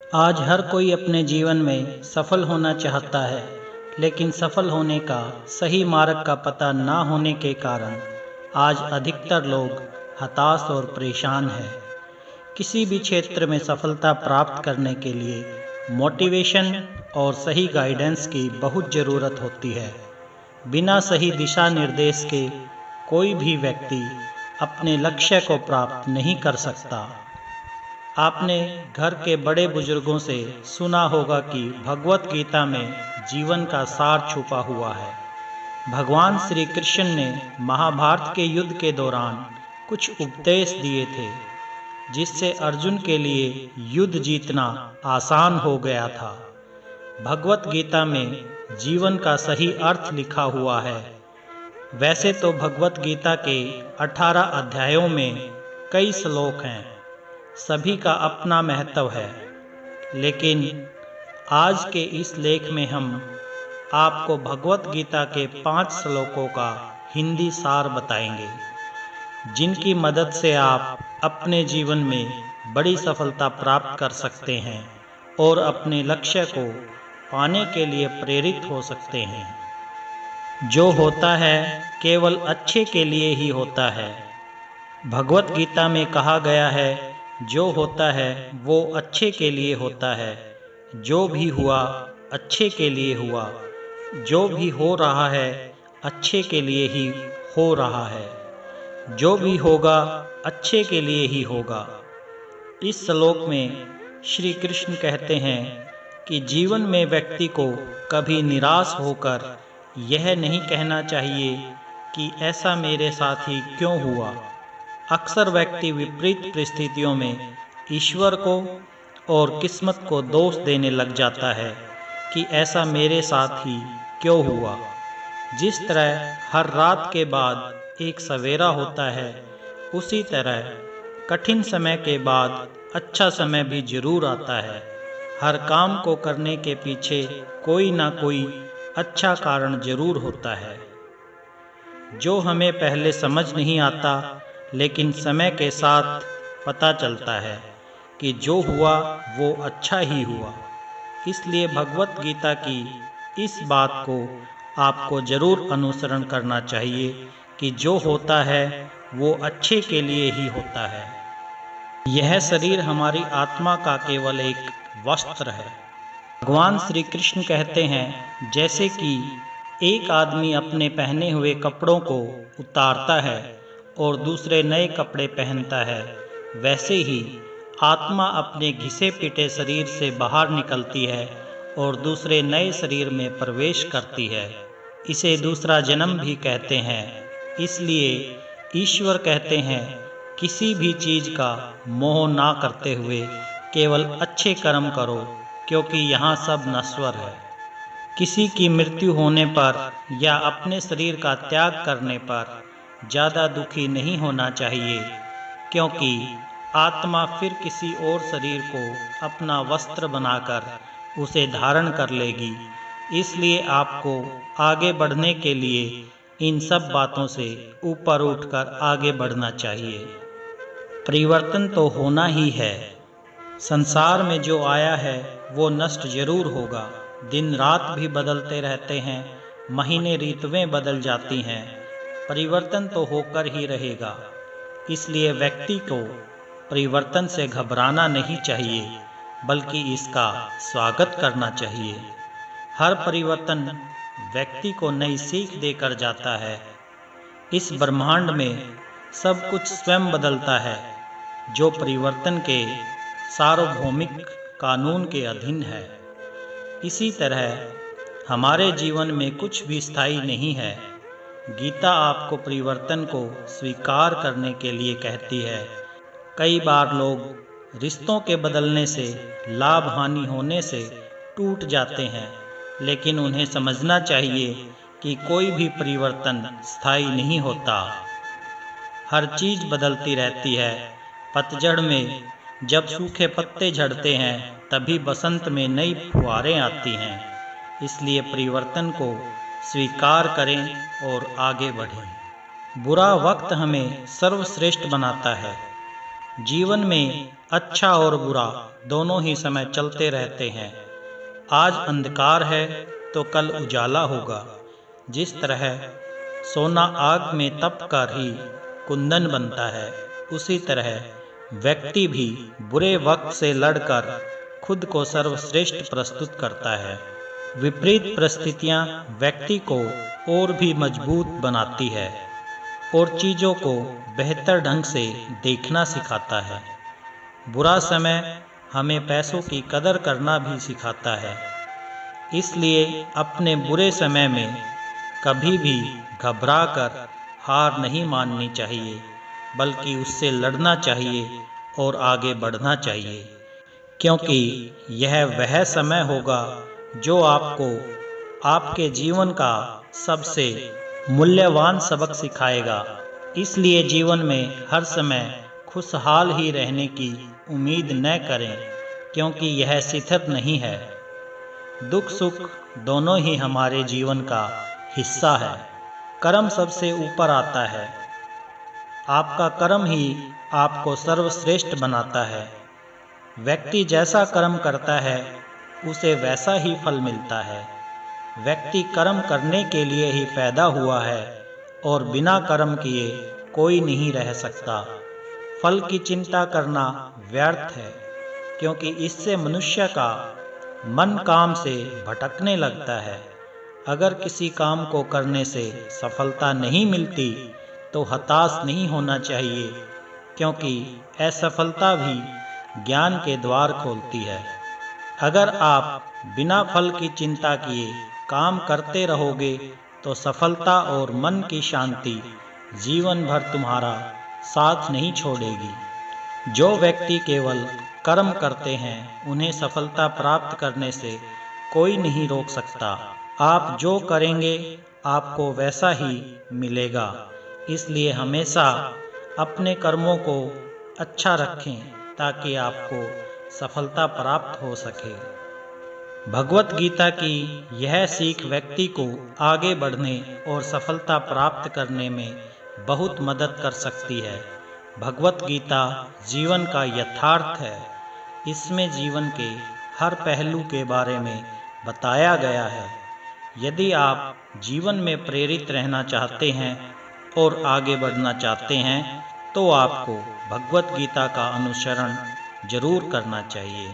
आज हर कोई अपने जीवन में सफल होना चाहता है, लेकिन सफल होने का सही मार्ग का पता ना होने के कारण आज अधिकतर लोग हताश और परेशान हैं। किसी भी क्षेत्र में सफलता प्राप्त करने के लिए मोटिवेशन और सही गाइडेंस की बहुत ज़रूरत होती है। बिना सही दिशा निर्देश के कोई भी व्यक्ति अपने लक्ष्य को प्राप्त नहीं कर सकता। आपने घर के बड़े बुजुर्गों से सुना होगा कि भगवत गीता में जीवन का सार छुपा हुआ है। भगवान श्री कृष्ण ने महाभारत के युद्ध के दौरान कुछ उपदेश दिए थे, जिससे अर्जुन के लिए युद्ध जीतना आसान हो गया था। भगवत गीता में जीवन का सही अर्थ लिखा हुआ है। वैसे तो भगवत गीता के 18 अध्यायों में कई श्लोक हैं, सभी का अपना महत्व है, लेकिन आज के इस लेख में हम आपको भगवत गीता के 5 श्लोकों का हिंदी सार बताएंगे, जिनकी मदद से आप अपने जीवन में बड़ी सफलता प्राप्त कर सकते हैं और अपने लक्ष्य को पाने के लिए प्रेरित हो सकते हैं। जो होता है केवल अच्छे के लिए ही होता है। भगवत गीता में कहा गया है, जो होता है वो अच्छे के लिए होता है। जो भी हुआ अच्छे के लिए हुआ। जो भी हो रहा है अच्छे के लिए ही हो रहा है। जो भी होगा अच्छे के लिए ही होगा। इस श्लोक में श्री कृष्ण कहते हैं कि जीवन में व्यक्ति को कभी निराश होकर यह नहीं कहना चाहिए कि ऐसा मेरे साथ ही क्यों हुआ। अक्सर व्यक्ति विपरीत परिस्थितियों में ईश्वर को और किस्मत को दोष देने लग जाता है कि ऐसा मेरे साथ ही क्यों हुआ। जिस तरह हर रात के बाद एक सवेरा होता है, उसी तरह कठिन समय के बाद अच्छा समय भी जरूर आता है। हर काम को करने के पीछे कोई ना कोई अच्छा कारण जरूर होता है, जो हमें पहले समझ नहीं आता, लेकिन समय के साथ पता चलता है कि जो हुआ वो अच्छा ही हुआ। इसलिए भगवत गीता की इस बात को आपको जरूर अनुसरण करना चाहिए कि जो होता है वो अच्छे के लिए ही होता है। यह शरीर हमारी आत्मा का केवल एक वस्त्र है। भगवान श्री कृष्ण कहते हैं, जैसे कि एक आदमी अपने पहने हुए कपड़ों को उतारता है और दूसरे नए कपड़े पहनता है, वैसे ही आत्मा अपने घिसे पिटे शरीर से बाहर निकलती है और दूसरे नए शरीर में प्रवेश करती है। इसे दूसरा जन्म भी कहते हैं। इसलिए ईश्वर कहते हैं, किसी भी चीज़ का मोह ना करते हुए केवल अच्छे कर्म करो, क्योंकि यहाँ सब नश्वर है। किसी की मृत्यु होने पर या अपने शरीर का त्याग करने पर ज़्यादा दुखी नहीं होना चाहिए, क्योंकि आत्मा फिर किसी और शरीर को अपना वस्त्र बनाकर उसे धारण कर लेगी। इसलिए आपको आगे बढ़ने के लिए इन सब बातों से ऊपर उठकर आगे बढ़ना चाहिए। परिवर्तन तो होना ही है। संसार में जो आया है वो नष्ट जरूर होगा। दिन रात भी बदलते रहते हैं, महीने ऋतुएं बदल जाती हैं, परिवर्तन तो होकर ही रहेगा। इसलिए व्यक्ति को परिवर्तन से घबराना नहीं चाहिए, बल्कि इसका स्वागत करना चाहिए। हर परिवर्तन व्यक्ति को नई सीख देकर जाता है। इस ब्रह्मांड में सब कुछ स्वयं बदलता है, जो परिवर्तन के सार्वभौमिक कानून के अधीन है। इसी तरह हमारे जीवन में कुछ भी स्थायी नहीं है। गीता आपको परिवर्तन को स्वीकार करने के लिए कहती है। कई बार लोग रिश्तों के बदलने से, लाभ हानि होने से टूट जाते हैं, लेकिन उन्हें समझना चाहिए कि कोई भी परिवर्तन स्थायी नहीं होता। हर चीज़ बदलती रहती है। पतझड़ में जब सूखे पत्ते झड़ते हैं, तभी बसंत में नई फुहारें आती हैं। इसलिए परिवर्तन को स्वीकार करें और आगे बढ़ें। बुरा वक्त हमें सर्वश्रेष्ठ बनाता है। जीवन में अच्छा और बुरा दोनों ही समय चलते रहते हैं। आज अंधकार है तो कल उजाला होगा। जिस तरह सोना आग में तप कर ही कुंदन बनता है, उसी तरह व्यक्ति भी बुरे वक्त से लड़कर खुद को सर्वश्रेष्ठ प्रस्तुत करता है। विपरीत परिस्थितियां व्यक्ति को और भी मजबूत बनाती है और चीज़ों को बेहतर ढंग से देखना सिखाता है। बुरा समय हमें पैसों की कदर करना भी सिखाता है। इसलिए अपने बुरे समय में कभी भी घबराकर हार नहीं माननी चाहिए, बल्कि उससे लड़ना चाहिए और आगे बढ़ना चाहिए, क्योंकि यह वह समय होगा जो आपको आपके जीवन का सबसे मूल्यवान सबक सिखाएगा। इसलिए जीवन में हर समय खुशहाल ही रहने की उम्मीद न करें, क्योंकि यह स्थिर नहीं है। दुख सुख दोनों ही हमारे जीवन का हिस्सा है। कर्म सबसे ऊपर आता है। आपका कर्म ही आपको सर्वश्रेष्ठ बनाता है। व्यक्ति जैसा कर्म करता है उसे वैसा ही फल मिलता है। व्यक्ति कर्म करने के लिए ही पैदा हुआ है और बिना कर्म किए कोई नहीं रह सकता। फल की चिंता करना व्यर्थ है, क्योंकि इससे मनुष्य का मन काम से भटकने लगता है। अगर किसी काम को करने से सफलता नहीं मिलती तो हताश नहीं होना चाहिए, क्योंकि असफलता भी ज्ञान के द्वार खोलती है। अगर आप बिना फल की चिंता किए काम करते रहोगे तो सफलता और मन की शांति जीवन भर तुम्हारा साथ नहीं छोड़ेगी। जो व्यक्ति केवल कर्म करते हैं उन्हें सफलता प्राप्त करने से कोई नहीं रोक सकता। आप जो करेंगे आपको वैसा ही मिलेगा। इसलिए हमेशा अपने कर्मों को अच्छा रखें ताकि आपको सफलता प्राप्त हो सके। भगवत गीता की यह सीख व्यक्ति को आगे बढ़ने और सफलता प्राप्त करने में बहुत मदद कर सकती है। भगवत गीता जीवन का यथार्थ है। इसमें जीवन के हर पहलू के बारे में बताया गया है। यदि आप जीवन में प्रेरित रहना चाहते हैं और आगे बढ़ना चाहते हैं तो आपको भगवत गीता का अनुसरण जरूर करना चाहिए।